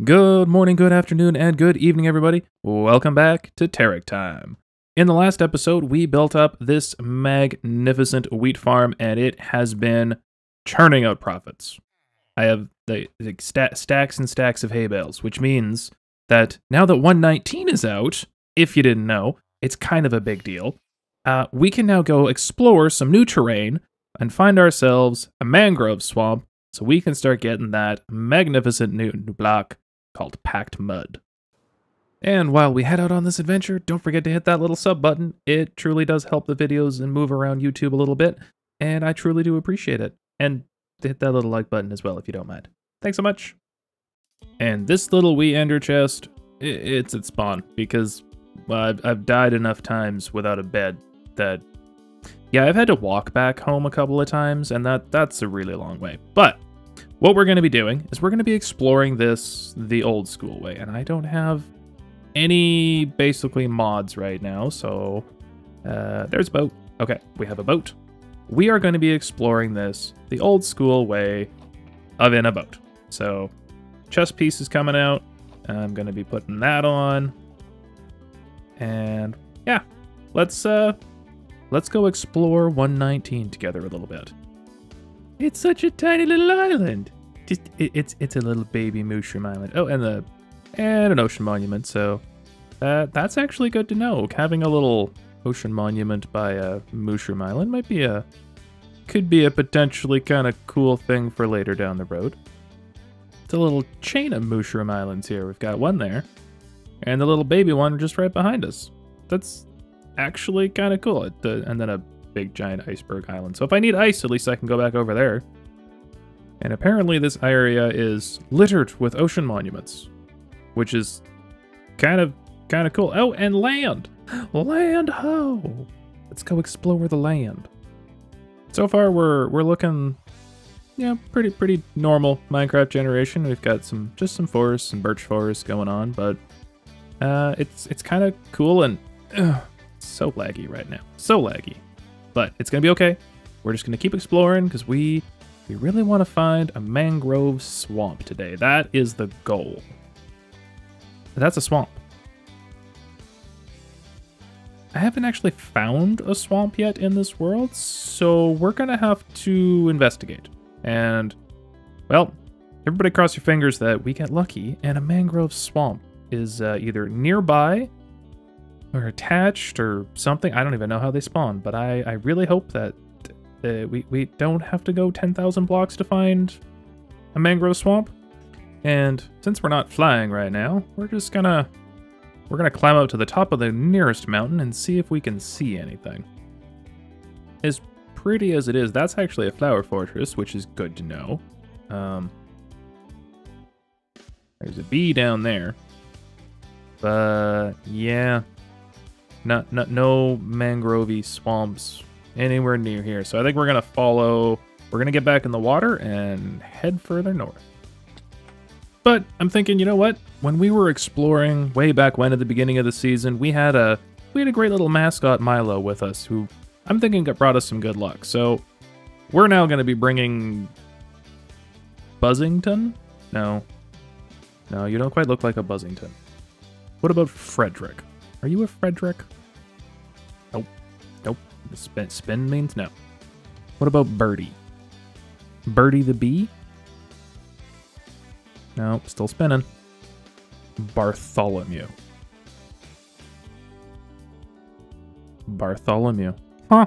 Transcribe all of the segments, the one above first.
Good morning, good afternoon, and good evening, everybody. Welcome back to TerickTime. In the last episode, we built up this magnificent wheat farm, and it has been churning out profits. I have stacks and stacks of hay bales, which means that now that 119 is out, if you didn't know, it's kind of a big deal. We can now go explore some new terrain and find ourselves a mangrove swamp so we can start getting that magnificent new block called Packed Mud. And while we head out on this adventure, don't forget to hit that little sub button. It truly does help the videos and move around YouTube a little bit, and I truly do appreciate it. And hit that little like button as well if you don't mind. Thanks so much. And this little wee ender chest, it's at spawn, because I've died enough times without a bed that, yeah, I've had to walk back home a couple of times, and that's a really long way. But what we're going to be doing is we're going to be exploring this the old school way, and I don't have any basically mods right now, so there's a boat. Okay, we have a boat. We are going to be exploring this the old school way of in a boat. So chest piece is coming out. I'm going to be putting that on, and yeah, let's go explore 119 together a little bit. It's such a tiny little island. It's a little baby mushroom island. Oh, and an ocean monument. So that's actually good to know. Having a little ocean monument by a mushroom island could be a potentially kind of cool thing for later down the road. It's a little chain of mushroom islands here. We've got one there, and the little baby one just right behind us. That's actually kind of cool. And then a big giant iceberg island. So if I need ice, at least I can go back over there. And apparently this area is littered with ocean monuments, which is kind of cool. Oh, and land! Land ho! Let's go explore the land. So far we're looking, yeah, pretty normal Minecraft generation. We've got just some forests and birch forests going on, but it's kind of cool and so laggy right now. So laggy. But it's going to be okay. We're just going to keep exploring because we really want to find a mangrove swamp today. That is the goal. That's a swamp. I haven't actually found a swamp yet in this world, so we're going to have to investigate. And, well, everybody cross your fingers that we get lucky and a mangrove swamp is either nearby or attached or something. I don't even know how they spawn, but I really hope that we don't have to go 10,000 blocks to find a mangrove swamp. And since we're not flying right now, we're gonna climb up to the top of the nearest mountain and see if we can see anything. As pretty as it is, that's actually a flower fortress, which is good to know. There's a bee down there, but yeah. No mangrovey swamps anywhere near here. So I think we're going to get back in the water and head further north. But I'm thinking, you know what? When we were exploring way back when at the beginning of the season, we had a great little mascot Milo with us who I'm thinking brought us some good luck. So we're now going to be bringing Buzzington? No, you don't quite look like a Buzzington. What about Frederick? Are you a Frederick? Nope. Spin means no. What about Birdie? Birdie the bee? No, still spinning. Bartholomew. Huh.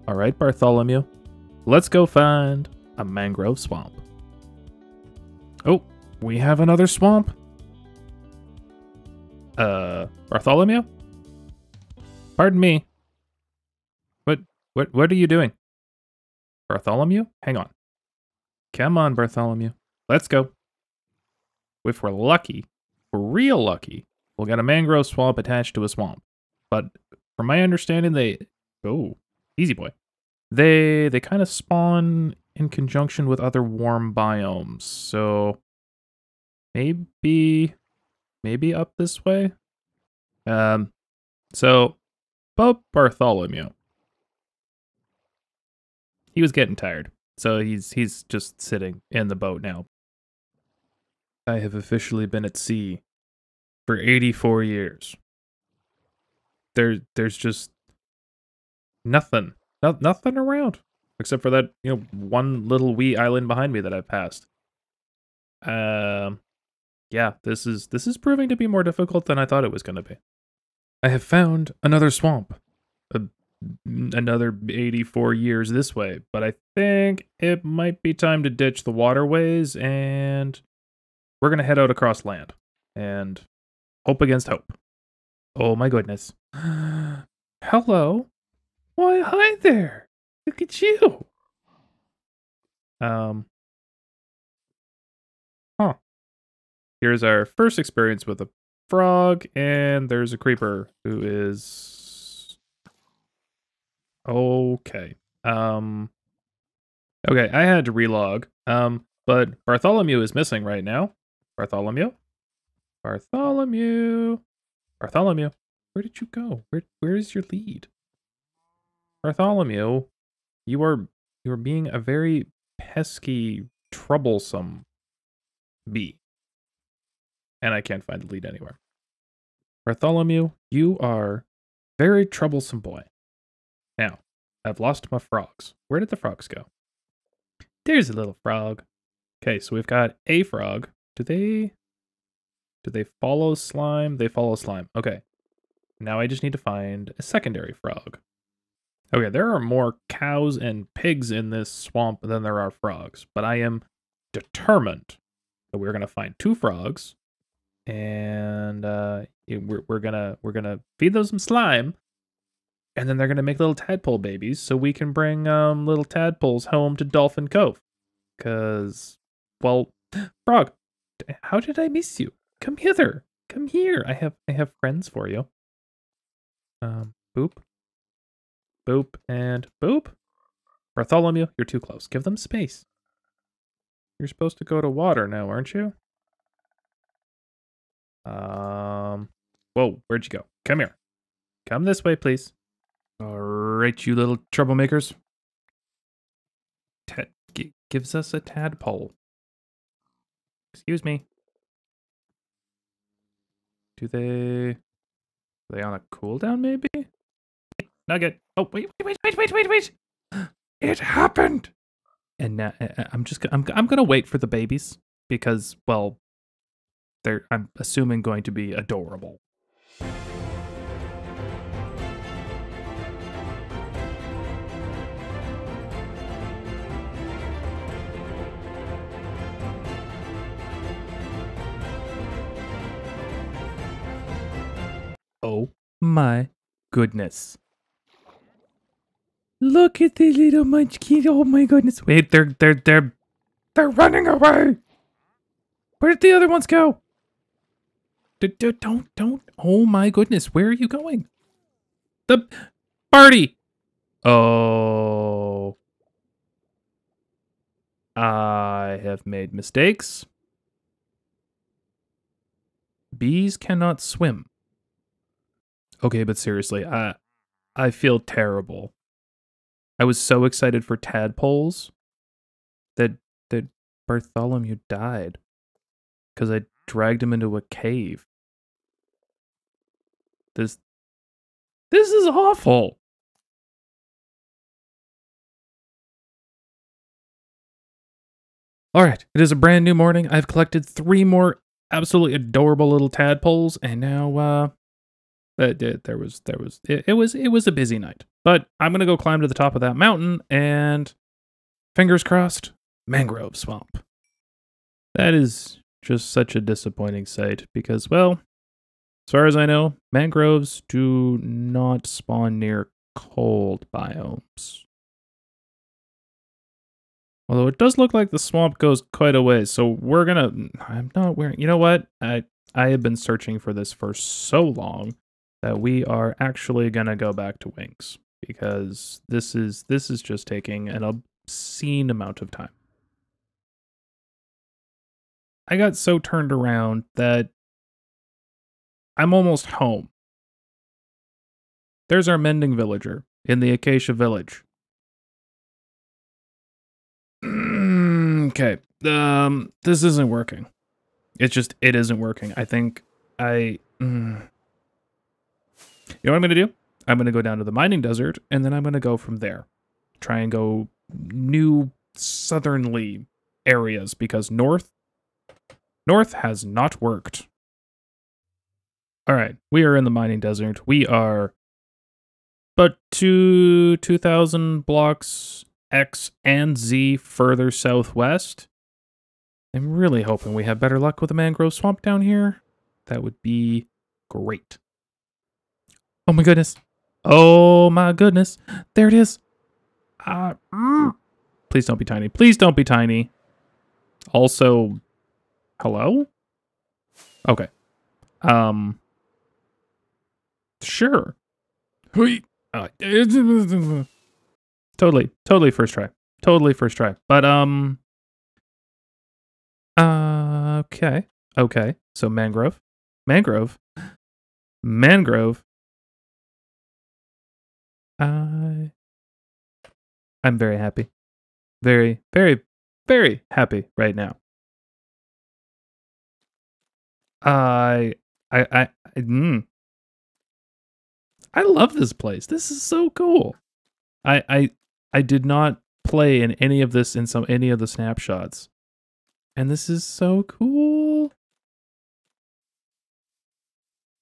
Alright, Bartholomew. Let's go find a mangrove swamp. Oh, we have another swamp. Bartholomew? Pardon me. What are you doing? Bartholomew? Hang on. Come on, Bartholomew. Let's go. If we're lucky, we're real lucky, we'll get a mangrove swamp attached to a swamp. But from my understanding, oh, easy boy. They kind of spawn in conjunction with other warm biomes. So maybe up this way. So Bob Bartholomew, he was getting tired, so he's just sitting in the boat now. I have officially been at sea for 84 years. There's just nothing. Nothing around. Except for that, one little wee island behind me that I passed. Yeah, this is proving to be more difficult than I thought it was going to be. I have found another swamp. Another 84 years this way, but I think it might be time to ditch the waterways, and we're going to head out across land and hope against hope. Oh my goodness. Hello. Why, hi there. Look at you. Huh. Here's our first experience with a frog, and there's a creeper who is okay. Okay, I had to relog. But Bartholomew is missing right now. Bartholomew? Bartholomew. Bartholomew. Where did you go? Where is your lead? Bartholomew, you are being a very pesky, troublesome bee. And I can't find the lead anywhere. Bartholomew, you are very troublesome boy. Now, I've lost my frogs. Where did the frogs go? There's a little frog. Okay, so we've got a frog. Do they follow slime? They follow slime. Okay. Now I just need to find a secondary frog. Okay, there are more cows and pigs in this swamp than there are frogs, but I am determined that we're gonna find 2 frogs, and we're gonna feed those some slime, and then they're gonna make little tadpole babies, so we can bring little tadpoles home to Dolphin Cove. 'Cause, well, frog, how did I miss you? Come hither. Come here. I have friends for you. Boop. Boop and boop. Bartholomew, you're too close. Give them space. You're supposed to go to water now, aren't you? Whoa, where'd you go? Come here. Come this way, please. All right, you little troublemakers. Gives us a tadpole. Excuse me. Are they on a cooldown, maybe? Nugget. Oh, wait. It happened. And now I'm gonna wait for the babies because, well, I'm assuming going to be adorable. Oh my goodness. Look at the little munchkin. Oh my goodness. Wait, they're running away. Where did the other ones go? Don't. Oh my goodness. Where are you going? The party. Oh. I have made mistakes. Bees cannot swim. Okay, but seriously, I feel terrible. I was so excited for tadpoles that Bartholomew died because I dragged him into a cave. This is awful. All right, it is a brand new morning. I've collected 3 more absolutely adorable little tadpoles, and now it was a busy night. But I'm gonna go climb to the top of that mountain, and fingers crossed, mangrove swamp. That is just such a disappointing sight because, well, as far as I know, mangroves do not spawn near cold biomes. Although it does look like the swamp goes quite a ways, so we're gonna... I'm not wearing... You know what? I have been searching for this for so long that we are actually gonna go back to wings because this is just taking an obscene amount of time. I got so turned around that I'm almost home. There's our mending villager in the Acacia Village. Okay, this isn't working. it isn't working. I think you know what I'm going to do? I'm going to go down to the mining desert, and then I'm going to go from there. Try and go new southernly areas, because north has not worked. All right, we are in the mining desert. We are but 2,000 blocks X and Z further southwest. I'm really hoping we have better luck with a mangrove swamp down here. That would be great. Oh my goodness. Oh my goodness. There it is. Please don't be tiny. Please don't be tiny. Also, hello? Okay. Sure. Totally first try. Totally first try. But, okay. Okay. So mangrove. Mangrove. Mangrove. I'm very happy. Very, very, very happy right now. I love this place. This is so cool. I did not play in any of this in any of the snapshots. And this is so cool.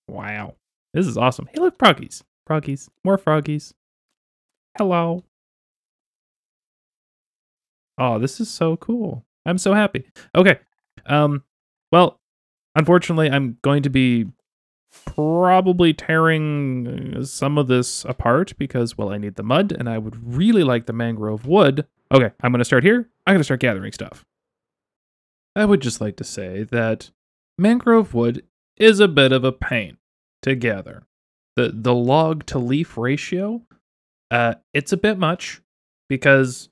Wow. This is awesome. Hey, look, froggies. Froggies. More froggies. Hello. Oh, this is so cool. I'm so happy. Okay. Well, unfortunately, I'm going to be probably tearing some of this apart because, well, I need the mud and I would really like the mangrove wood. Okay, I'm going to start here. I'm going to start gathering stuff. I would just like to say that mangrove wood is a bit of a pain to gather. The log to leaf ratio, it's a bit much because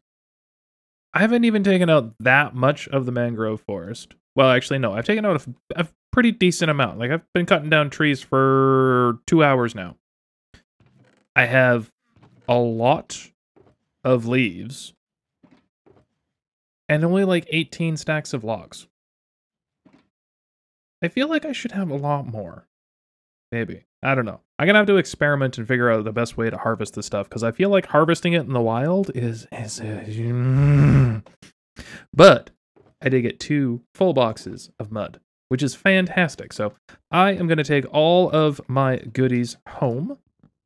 I haven't even taken out that much of the mangrove forest. Well, actually, no, I've taken out a pretty decent amount. Like, I've been cutting down trees for 2 hours now. I have a lot of leaves and only like 18 stacks of logs. I feel like I should have a lot more. Maybe. I don't know. I'm gonna have to experiment and figure out the best way to harvest this stuff, because I feel like harvesting it in the wild is But I did get 2 full boxes of mud, which is fantastic. So I am gonna take all of my goodies home,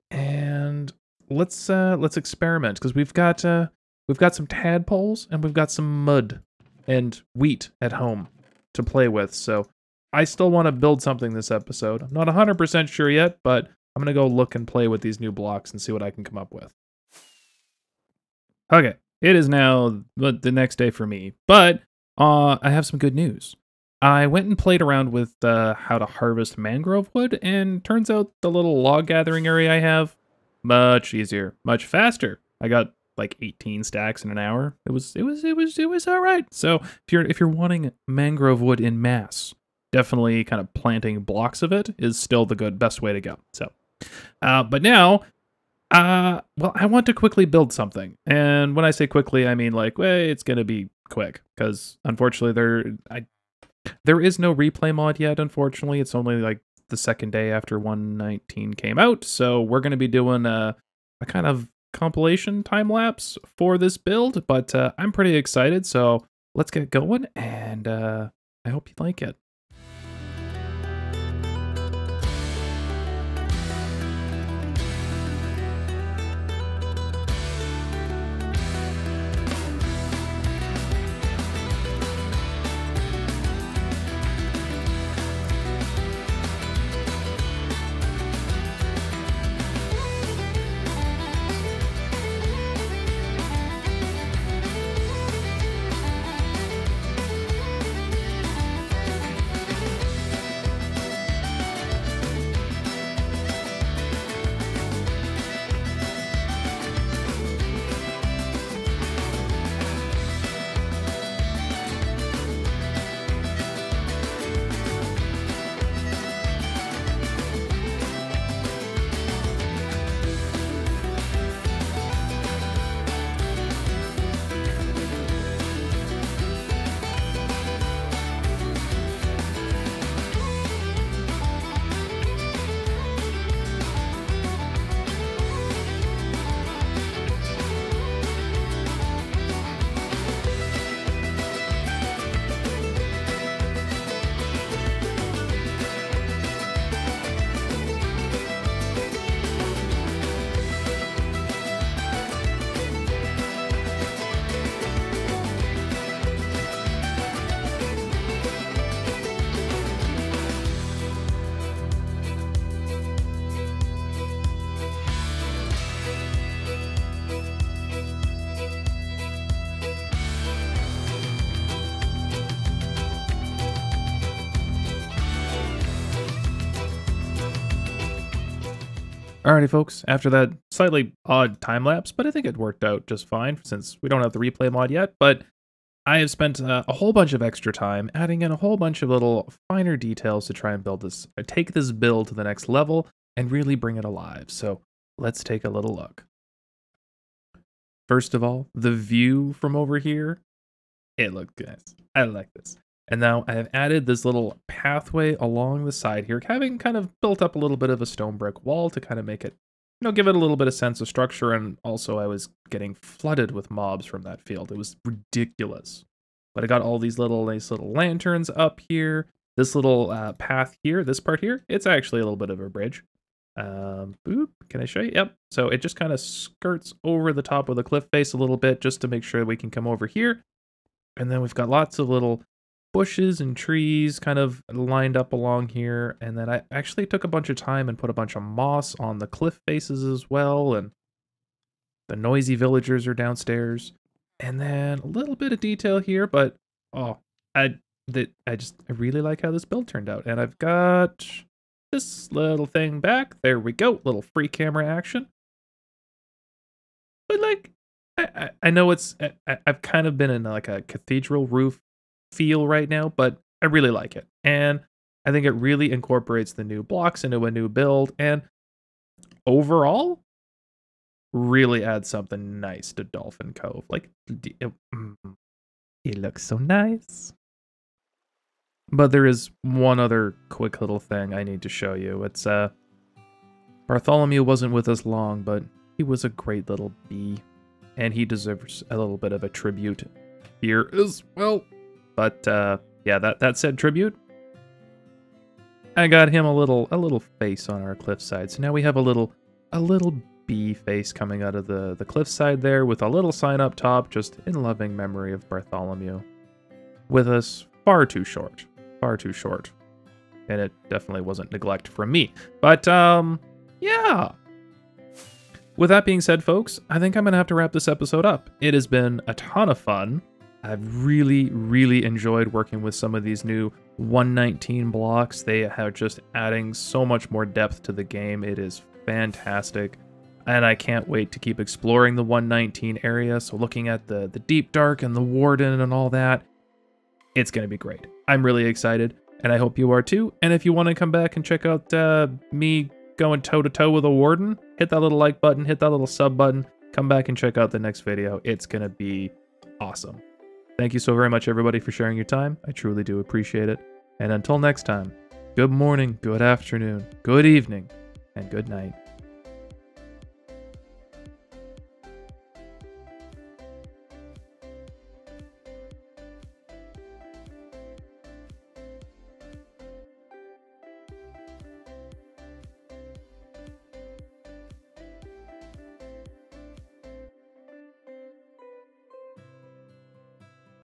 and let's experiment, because we've got some tadpoles and we've got some mud and wheat at home to play with. So I still want to build something this episode. I'm not 100% sure yet, but I'm going to go look and play with these new blocks and see what I can come up with. Okay, it is now the next day for me, but I have some good news. I went and played around with how to harvest mangrove wood, and turns out the little log gathering area I have, much easier, much faster. I got like 18 stacks in an hour. It was all right. So if you're wanting mangrove wood in mass, definitely kind of planting blocks of it is still the best way to go. So, but now, well, I want to quickly build something. And when I say quickly, I mean like, well, it's going to be quick, because unfortunately there is no replay mod yet. Unfortunately, it's only like the second day after 1.19 came out. So we're going to be doing a kind of compilation time lapse for this build, but I'm pretty excited. So let's get going, and I hope you like it. Alrighty, folks, after that slightly odd time lapse, but I think it worked out just fine since we don't have the replay mod yet, but I have spent a whole bunch of extra time adding in a whole bunch of little finer details to try and build this, take this build to the next level and really bring it alive. So let's take a little look. First of all, the view from over here, it looked good. I like this. And now I have added this little pathway along the side here, having kind of built up a little bit of a stone brick wall to kind of make it, give it a little bit of sense of structure. And also I was getting flooded with mobs from that field. It was ridiculous. But I got all these nice little lanterns up here. This little path here, this part here, it's actually a little bit of a bridge. Boop, can I show you? Yep. So it just kind of skirts over the top of the cliff face a little bit just to make sure we can come over here. And then we've got lots of little bushes and trees kind of lined up along here. And then I actually took a bunch of time and put a bunch of moss on the cliff faces as well. And the noisy villagers are downstairs. And then a little bit of detail here, but I really like how this build turned out. And I've got this little thing back. There we go. Little free camera action. But like, I know I've kind of been in like a cathedral roof feel right now, but I really like it. And I think it really incorporates the new blocks into a new build, and overall really adds something nice to Dolphin Cove. Like, it looks so nice. But there is one other quick little thing I need to show you. It's Bartholomew wasn't with us long, but he was a great little bee, and he deserves a little bit of a tribute here as well. But yeah, that said tribute, I got him a little face on our cliffside. So now we have a little bee face coming out of the cliffside there with a little sign up top, just in loving memory of Bartholomew. With us far too short. And it definitely wasn't neglect from me. But yeah. With that being said, folks, I think I'm gonna have to wrap this episode up. It has been a ton of fun. I've really enjoyed working with some of these new 119 blocks. They are just adding so much more depth to the game. It is fantastic. And I can't wait to keep exploring the 119 area. So looking at the Deep Dark and the Warden and all that, it's going to be great. I'm really excited, and I hope you are too. And if you want to come back and check out me going toe-to-toe with a Warden, hit that little like button, hit that little sub button, come back and check out the next video. It's going to be awesome. Thank you so very much, everybody, for sharing your time. I truly do appreciate it. And until next time, good morning, good afternoon, good evening, and good night.